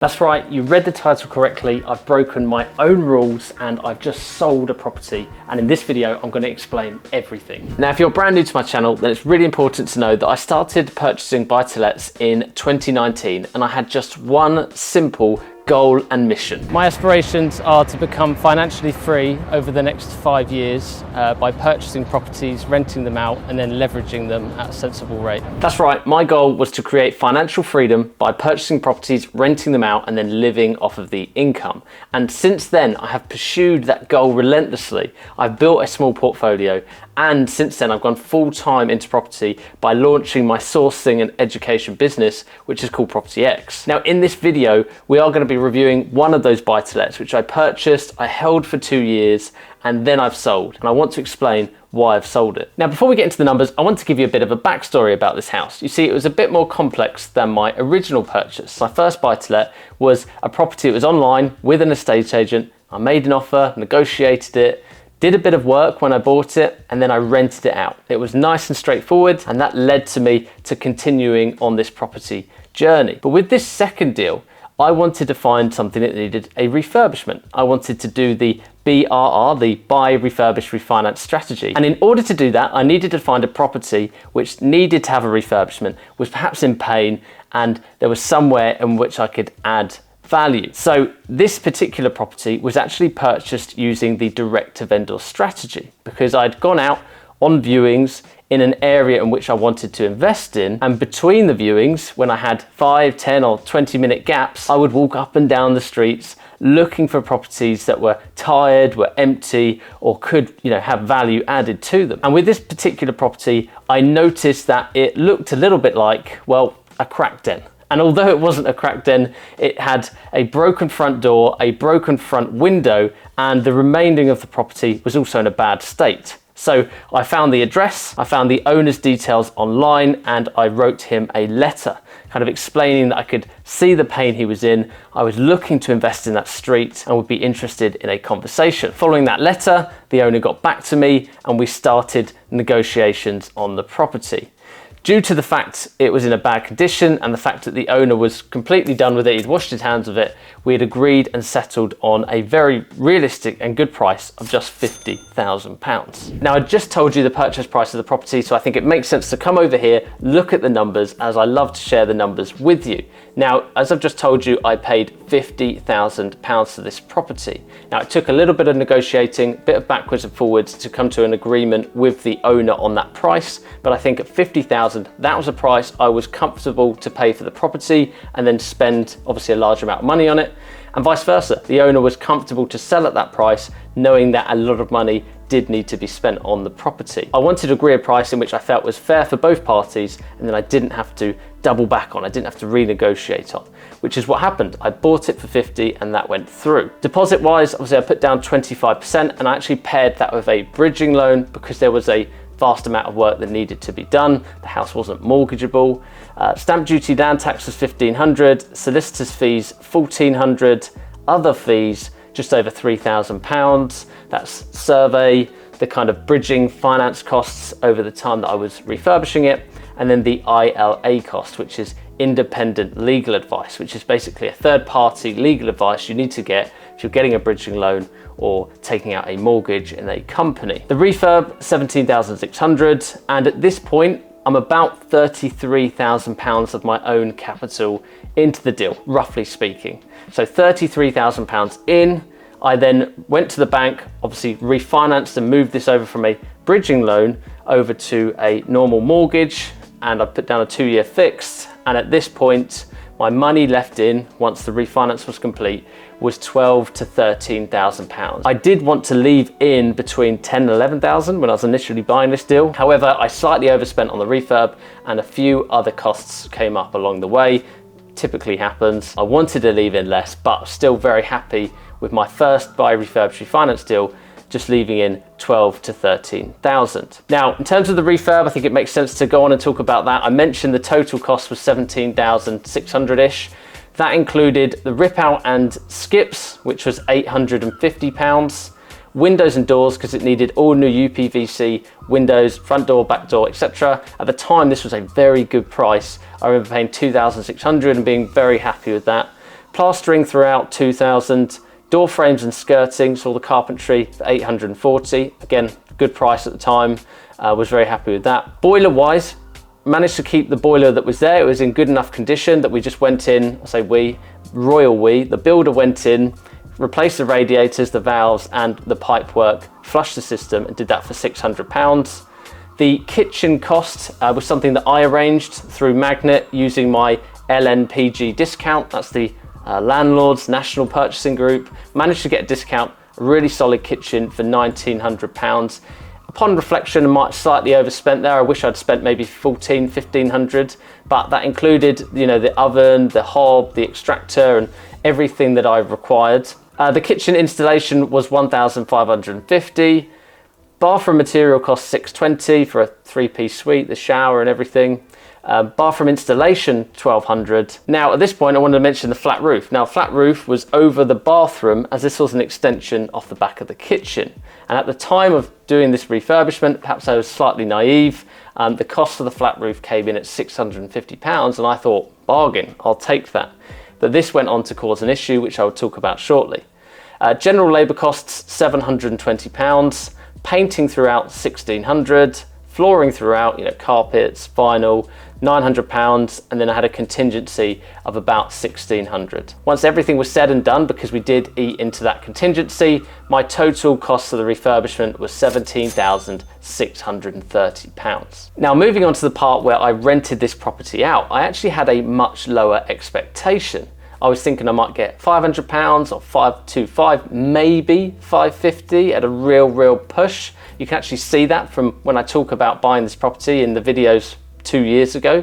That's right, you read the title correctly. I've broken my own rules and I've just sold a property. And in this video, I'm going to explain everything. Now, if you're brand new to my channel, then it's really important to know that I started purchasing buy-to-lets in 2019 and I had just one simple goal and mission. My aspirations are to become financially free over the next 5 years by purchasing properties, renting them out, and then leveraging them at a sensible rate. That's right, my goal was to create financial freedom by purchasing properties, renting them out, and then living off of the income. And since then, I have pursued that goal relentlessly. I've built a small portfolio, and since then I've gone full-time into property by launching my sourcing and education business, which is called Property X. Now, in this video, we are going to be reviewing one of those buy-to-lets, which I purchased, I held for 2 years, and then I've sold. And I want to explain why I've sold it. Now, before we get into the numbers, I want to give you a bit of a backstory about this house. You see, it was a bit more complex than my original purchase. My first buy-to-let was a property that was online with an estate agent. I made an offer, negotiated it, did a bit of work when I bought it, and then I rented it out. It was nice and straightforward, and that led to me to continuing on this property journey. But with this second deal, I wanted to find something that needed a refurbishment. I wanted to do the BRR, the buy, refurbish, refinance strategy. And in order to do that, I needed to find a property which needed to have a refurbishment, was perhaps in pain, and there was somewhere in which I could add value. So this particular property was actually purchased using the direct to vendor strategy because I'd gone out on viewings in an area in which I wanted to invest in, and between the viewings, when I had 5, 10 or 20-minute gaps, I would walk up and down the streets looking for properties that were tired, were empty, or could, have value added to them. And with this particular property, I noticed that it looked a little bit like, well, a crack den. And although it wasn't a crack den, it had a broken front door, a broken front window, and the remaining of the property was also in a bad state. So I found the address, I found the owner's details online, and I wrote him a letter kind of explaining that I could see the pain he was in. I was looking to invest in that street and would be interested in a conversation. Following that letter, the owner got back to me and we started negotiations on the property. Due to the fact it was in a bad condition and the fact that the owner was completely done with it, he'd washed his hands of it, we had agreed and settled on a very realistic and good price of just £50,000. Now, I just told you the purchase price of the property, so I think it makes sense to come over here, look at the numbers, as I love to share the numbers with you. Now, as I've just told you, I paid £50,000 for this property. Now, it took a little bit of negotiating, a bit of backwards and forwards to come to an agreement with the owner on that price, but I think at £50,000, that was a price I was comfortable to pay for the property and then spend obviously a large amount of money on it, and vice versa. The owner was comfortable to sell at that price, knowing that a lot of money did need to be spent on the property. I wanted to agree a price in which I felt was fair for both parties and then I didn't have to double back on, I didn't have to renegotiate on, which is what happened. I bought it for 50 and that went through. Deposit wise, obviously I put down 25% and I actually paired that with a bridging loan because there was a vast amount of work that needed to be done. The house wasn't mortgageable. Stamp duty, land tax was £1,500, solicitors fees £1,400, other fees just over £3,000. That's survey, the kind of bridging finance costs over the time that I was refurbishing it, and then the ILA cost, which is independent legal advice, which is basically a third-party legal advice you need to get if you're getting a bridging loan or taking out a mortgage in a company. The refurb, £17,600, and at this point, I'm about £33,000 of my own capital into the deal, roughly speaking. So £33,000 in. I then went to the bank, obviously refinanced and moved this over from a bridging loan over to a normal mortgage, and I put down a 2-year fixed. And at this point, my money left in, once the refinance was complete, was £12,000 to £13,000. I did want to leave in between £10,000 and £11,000 when I was initially buying this deal. However, I slightly overspent on the refurb and a few other costs came up along the way. Typically happens. I wanted to leave in less, but still very happy with my first buy, refurbish, refinance deal, just leaving in £12,000 to £13,000. Now, in terms of the refurb, I think it makes sense to go on and talk about that. I mentioned the total cost was £17,600-ish. That included the rip out and skips, which was £850. Windows and doors, because it needed all new UPVC windows, front door, back door, etc. At the time, this was a very good price. I remember paying £2,600 and being very happy with that. Plastering throughout, 2,000. Door frames and skirting, so all the carpentry for 840. Again, good price at the time. Was very happy with that. Boiler wise, managed to keep the boiler that was there. It was in good enough condition that we just went in, I say we, royal we, the builder went in, replaced the radiators, the valves and the pipe work, flushed the system and did that for £600. The kitchen cost was something that I arranged through Magnet using my LNPG discount. That's the Landlords National Purchasing Group. Managed to get a discount, a really solid kitchen for £1,900. Upon reflection, I might have slightly overspent there. I wish I'd spent maybe $1,500, but that included, you know, the oven, the hob, the extractor, and everything that I required. The kitchen installation was $1,550. Bathroom material cost $620 for a 3-piece suite, the shower and everything. Bathroom installation, $1,200. Now, at this point, I wanted to mention the flat roof. Now, flat roof was over the bathroom as this was an extension off the back of the kitchen. And at the time of doing this refurbishment, perhaps I was slightly naive, the cost of the flat roof came in at £650 and I thought, bargain, I'll take that. But this went on to cause an issue, which I will talk about shortly. General labour costs, £720. Painting throughout, £1,600. Flooring throughout, you know, carpets, vinyl, £900, and then I had a contingency of about £1,600. Once everything was said and done, because we did eat into that contingency, my total cost of the refurbishment was £17,630. Now, moving on to the part where I rented this property out, I actually had a much lower expectation. I was thinking I might get £500 or 525, maybe 550 at a real push. You can actually see that from when I talk about buying this property in the videos 2 years ago.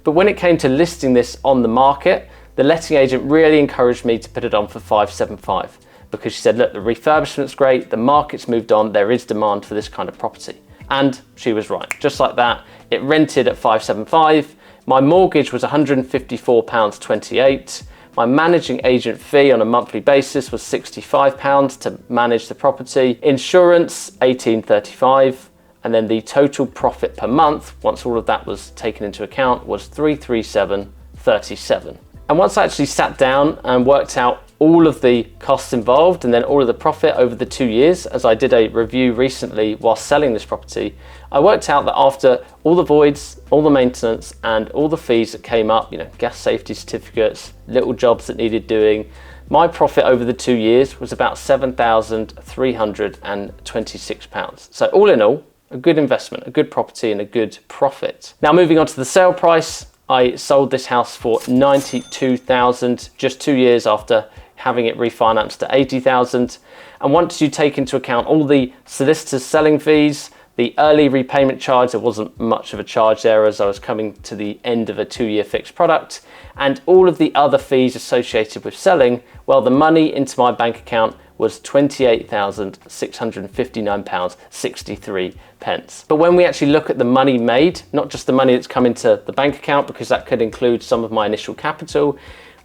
But when it came to listing this on the market, the letting agent really encouraged me to put it on for 575 because she said, look, the refurbishment's great, the market's moved on, there is demand for this kind of property. And she was right, just like that. It rented at 575. My mortgage was £154.28. My managing agent fee on a monthly basis was £65 to manage the property. Insurance, £18.35. And then the total profit per month, once all of that was taken into account, was £337.37. And once I actually sat down and worked out all of the costs involved and then all of the profit over the 2 years, as I did a review recently while selling this property, I worked out that after all the voids, all the maintenance and all the fees that came up, you know, gas safety certificates, little jobs that needed doing, my profit over the 2 years was about £7,326. So all in all, a good investment, a good property and a good profit. Now moving on to the sale price, I sold this house for $92,000 just 2 years after having it refinanced to $80,000. And once you take into account all the solicitors' selling fees, the early repayment charge, there wasn't much of a charge there as I was coming to the end of a 2-year fixed product, and all of the other fees associated with selling, well, the money into my bank account was £28,659.63. But when we actually look at the money made, not just the money that's come into the bank account, because that could include some of my initial capital,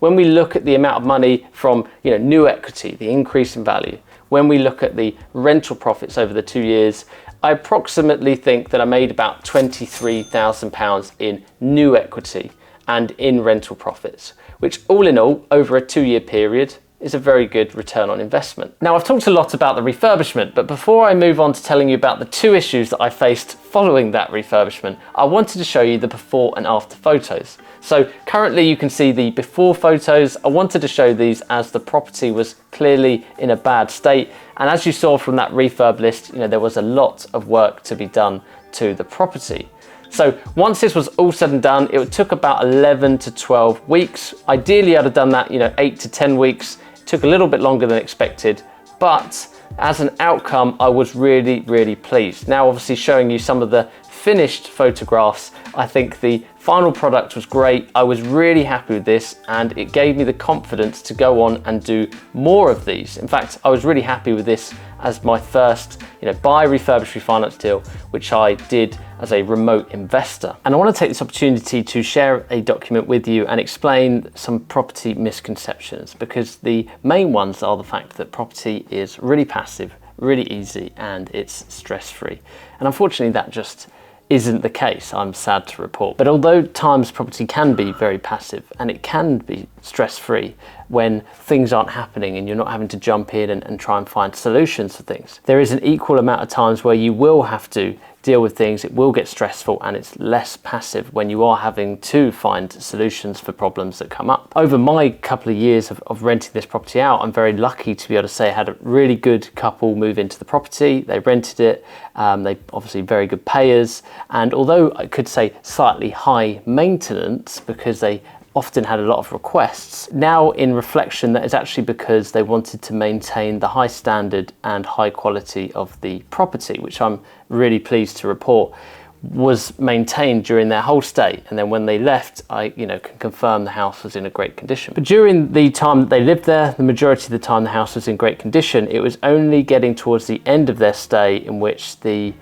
when we look at the amount of money from, you know, new equity, the increase in value, when we look at the rental profits over the 2 years, I approximately think that I made about £23,000 in new equity and in rental profits, which all in all, over a 2-year period, is a very good return on investment. Now, I've talked a lot about the refurbishment, but before I move on to telling you about the 2 issues that I faced following that refurbishment, I wanted to show you the before and after photos. So currently you can see the before photos. I wanted to show these as the property was clearly in a bad state. And as you saw from that refurb list, you know, there was a lot of work to be done to the property. So once this was all said and done, it took about 11 to 12 weeks. Ideally, I'd have done that, you know, 8 to 10 weeks. It took a little bit longer than expected, but as an outcome, I was really pleased. Now, obviously showing you some of the finished photographs, I think the final product was great. I was really happy with this and it gave me the confidence to go on and do more of these. In fact, I was really happy with this as my first, you know, buy, refurbish, refinance deal, which I did as a remote investor. And I want to take this opportunity to share a document with you and explain some property misconceptions, because the main ones are the fact that property is really passive, really easy, and it's stress-free. And unfortunately, that just isn't the case, I'm sad to report. But although times property can be very passive and it can be stress-free when things aren't happening and you're not having to jump in and try and find solutions for things. There is an equal amount of times where you will have to deal with things, it will get stressful, and it's less passive when you are having to find solutions for problems that come up. Over my couple of years of renting this property out, I'm very lucky to be able to say I had a really good couple move into the property. They rented it, they obviously very good payers, and although I could say slightly high maintenance because they often had a lot of requests, now in reflection that is actually because they wanted to maintain the high standard and high quality of the property, which I'm really pleased to report was maintained during their whole stay. And then when they left, I can confirm the house was in a great condition. But during the time that they lived there, the majority of the time the house was in great condition. It was only getting towards the end of their stay in which the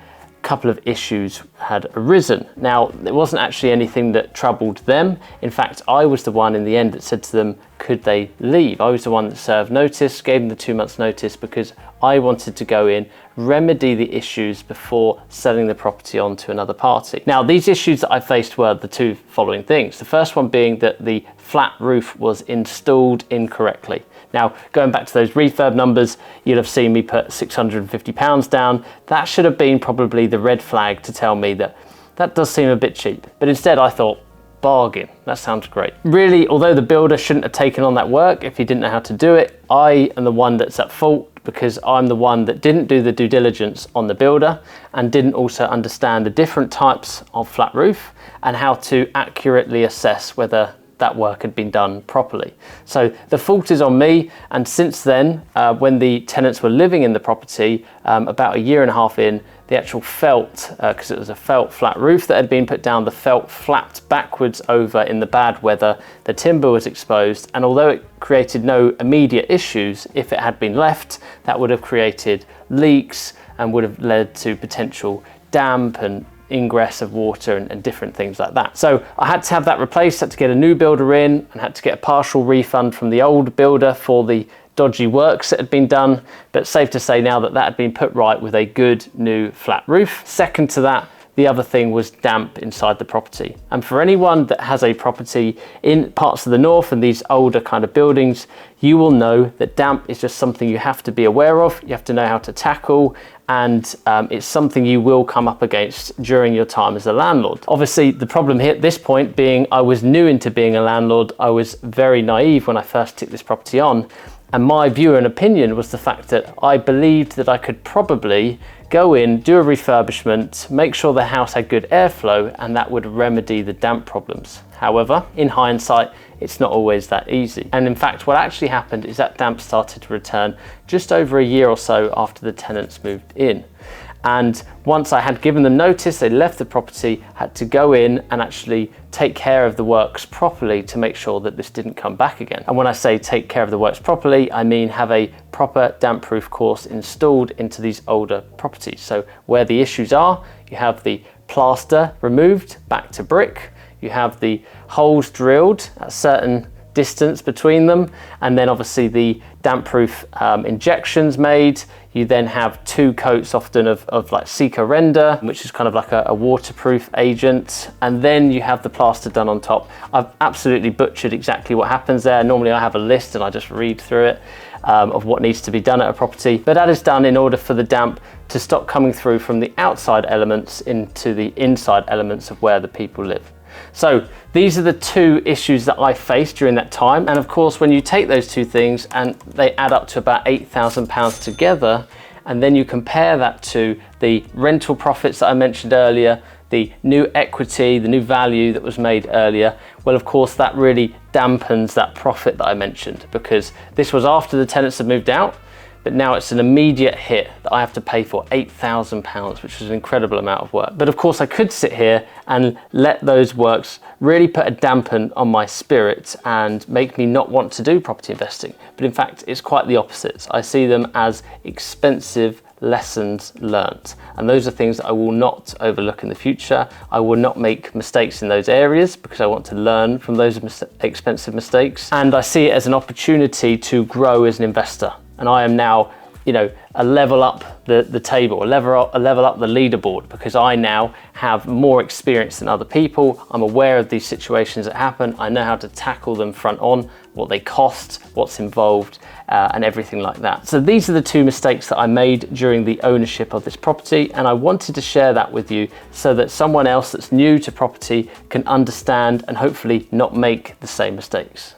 couple of issues had arisen. Now, it wasn't actually anything that troubled them. In fact, I was the one in the end that said to them, could they leave? I was the one that served notice, gave them the 2 months notice, because I wanted to go in, remedy the issues before selling the property on to another party. Now, these issues that I faced were the two following things. The first one being that the flat roof was installed incorrectly. Now, going back to those refurb numbers, you'll have seen me put £650 down. That should have been probably the red flag to tell me that that does seem a bit cheap. But instead I thought, bargain, that sounds great. Really, although the builder shouldn't have taken on that work if he didn't know how to do it, I am the one that's at fault because I'm the one that didn't do the due diligence on the builder and didn't also understand the different types of flat roof and how to accurately assess whether that work had been done properly. So the fault is on me, and since then, when the tenants were living in the property, about a year and a half in, the actual felt, because it was a felt flat roof that had been put down, the felt flapped backwards over in the bad weather, the timber was exposed, and although it created no immediate issues, if it had been left, that would have created leaks and would have led to potential damp and ingress of water and different things like that. So I had to have that replaced, had to get a new builder in and had to get a partial refund from the old builder for the dodgy works that had been done, but safe to say now that that had been put right with a good new flat roof. Second to that, the other thing was damp inside the property. And for anyone that has a property in parts of the north and these older kind of buildings, you will know that damp is just something you have to be aware of, you have to know how to tackle, and it's something you will come up against during your time as a landlord. Obviously, the problem here at this point being I was new into being a landlord, I was very naive when I first took this property on, and my view and opinion was the fact that I believed that I could probably go in, do a refurbishment, make sure the house had good airflow, and that would remedy the damp problems. However, in hindsight, it's not always that easy. And in fact, what actually happened is that damp started to return just over a year or so after the tenants moved in. And once I had given them notice, they left the property, had to go in and actually take care of the works properly to make sure that this didn't come back again. And when I say take care of the works properly, I mean have a proper damp-proof course installed into these older properties. So where the issues are, you have the plaster removed back to brick, you have the holes drilled at a certain distance between them, and then obviously the damp-proof injections made. You then have 2 coats often of like Sika Render, which is kind of like a waterproof agent, and then you have the plaster done on top. I've absolutely butchered exactly what happens there. Normally I have a list and I just read through it of what needs to be done at a property, but that is done in order for the damp to stop coming through from the outside elements into the inside elements of where the people live. So these are the 2 issues that I faced during that time. And of course, when you take those 2 things and they add up to about £8,000 together, and then you compare that to the rental profits that I mentioned earlier, the new equity, the new value that was made earlier, well, of course, that really dampens that profit that I mentioned, because this was after the tenants had moved out. But now it's an immediate hit that I have to pay for £8,000, which is an incredible amount of work. But of course I could sit here and let those works really put a dampen on my spirit and make me not want to do property investing. But in fact, it's quite the opposite. I see them as expensive lessons learnt. And those are things that I will not overlook in the future. I will not make mistakes in those areas because I want to learn from those expensive mistakes. And I see it as an opportunity to grow as an investor. And I am now, a level up the table, a level up the leaderboard, because I now have more experience than other people. I'm aware of these situations that happen. I know how to tackle them front on what they cost, what's involved, and everything like that. So these are the two mistakes that I made during the ownership of this property, and I wanted to share that with you so that someone else that's new to property can understand and hopefully not make the same mistakes.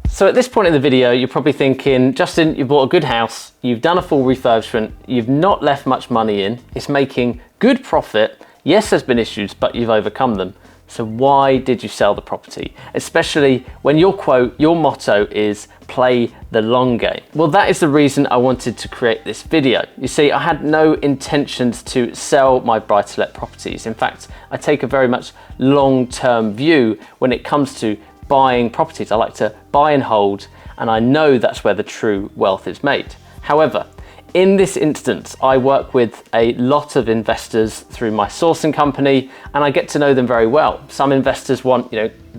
So at this point in the video, you're probably thinking, Justin, you bought a good house, you've done a full refurbishment, you've not left much money in, it's making good profit. Yes, there's been issues, but you've overcome them. So why did you sell the property? Especially when your quote, your motto is play the long game. Well, that is the reason I wanted to create this video. You see, I had no intentions to sell my buy-to-let properties. In fact, I take a very much long-term view when it comes to buying properties. I like to buy and hold, and I know that's where the true wealth is made. However, in this instance, I work with a lot of investors through my sourcing company, and I get to know them very well. Some investors want,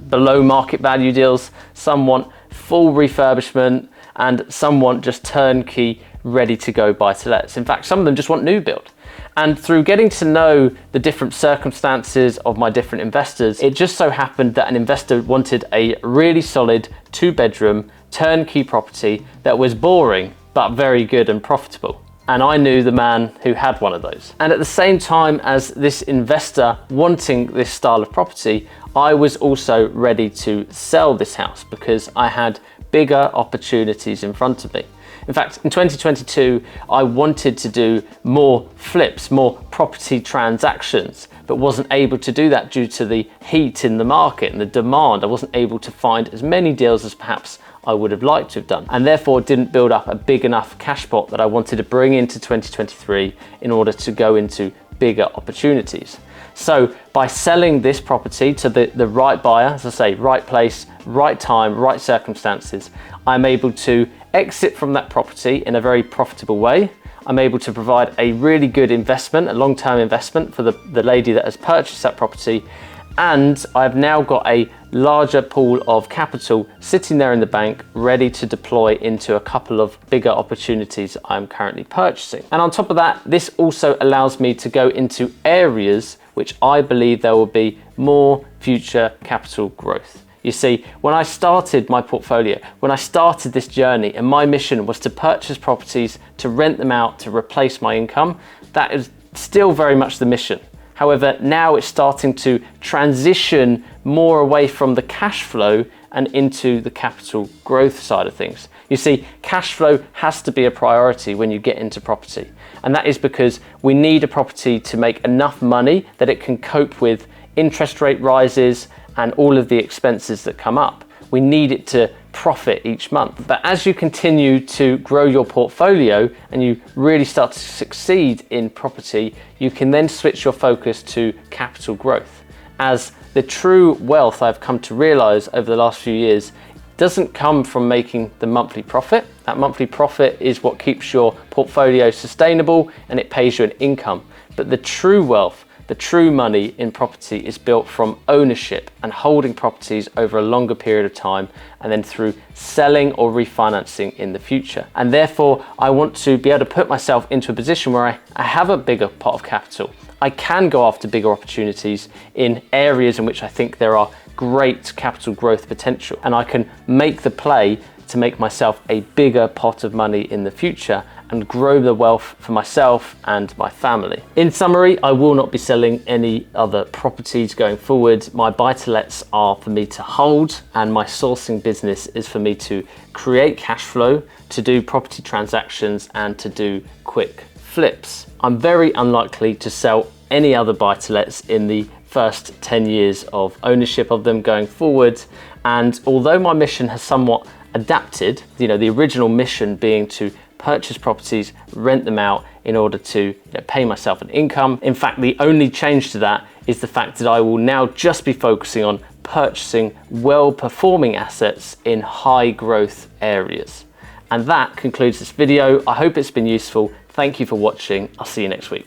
below market value deals, some want full refurbishment, and some want just turnkey, ready to go buy-to-lets. In fact, some of them just want new build. And through getting to know the different circumstances of my different investors, it just so happened that an investor wanted a really solid 2-bedroom turnkey property that was boring, but very good and profitable. And I knew the man who had one of those. And at the same time as this investor wanting this style of property, I was also ready to sell this house because I had bigger opportunities in front of me. In fact, in 2022, I wanted to do more flips, more property transactions, but wasn't able to do that due to the heat in the market and the demand. I wasn't able to find as many deals as perhaps I would have liked to have done, and therefore didn't build up a big enough cash pot that I wanted to bring into 2023 in order to go into bigger opportunities. So by selling this property to the right buyer, as I say, right place, right time, right circumstances, I'm able to exit from that property in a very profitable way. I'm able to provide a really good investment, a long-term investment for the lady that has purchased that property. And I've now got a larger pool of capital sitting there in the bank, ready to deploy into a couple of bigger opportunities I'm currently purchasing. And on top of that, this also allows me to go into areas which I believe there will be more future capital growth. You see, when I started my portfolio, when I started this journey, and my mission was to purchase properties, to rent them out, to replace my income, that is still very much the mission. However, now it's starting to transition more away from the cash flow and into the capital growth side of things. You see, cash flow has to be a priority when you get into property. And that is because we need a property to make enough money that it can cope with interest rate rises and all of the expenses that come up. We need it to profit each month. But as you continue to grow your portfolio and you really start to succeed in property, you can then switch your focus to capital growth. As the true wealth I've come to realize over the last few years doesn't come from making the monthly profit. That monthly profit is what keeps your portfolio sustainable and it pays you an income. But the true wealth, the true money in property is built from ownership and holding properties over a longer period of time, and then through selling or refinancing in the future. And therefore, I want to be able to put myself into a position where I have a bigger pot of capital. I can go after bigger opportunities in areas in which I think there are great capital growth potential, and I can make the play to make myself a bigger pot of money in the future and grow the wealth for myself and my family. In summary, I will not be selling any other properties going forward. My buy-to-lets are for me to hold, and my sourcing business is for me to create cash flow, to do property transactions, and to do quick flips. I'm very unlikely to sell any other buy-to-lets in the first 10 years of ownership of them going forward. And although my mission has somewhat adapted, the original mission being to purchase properties, rent them out in order to pay myself an income. In fact, the only change to that is the fact that I will now just be focusing on purchasing well-performing assets in high growth areas. And that concludes this video. I hope it's been useful. Thank you for watching. I'll see you next week.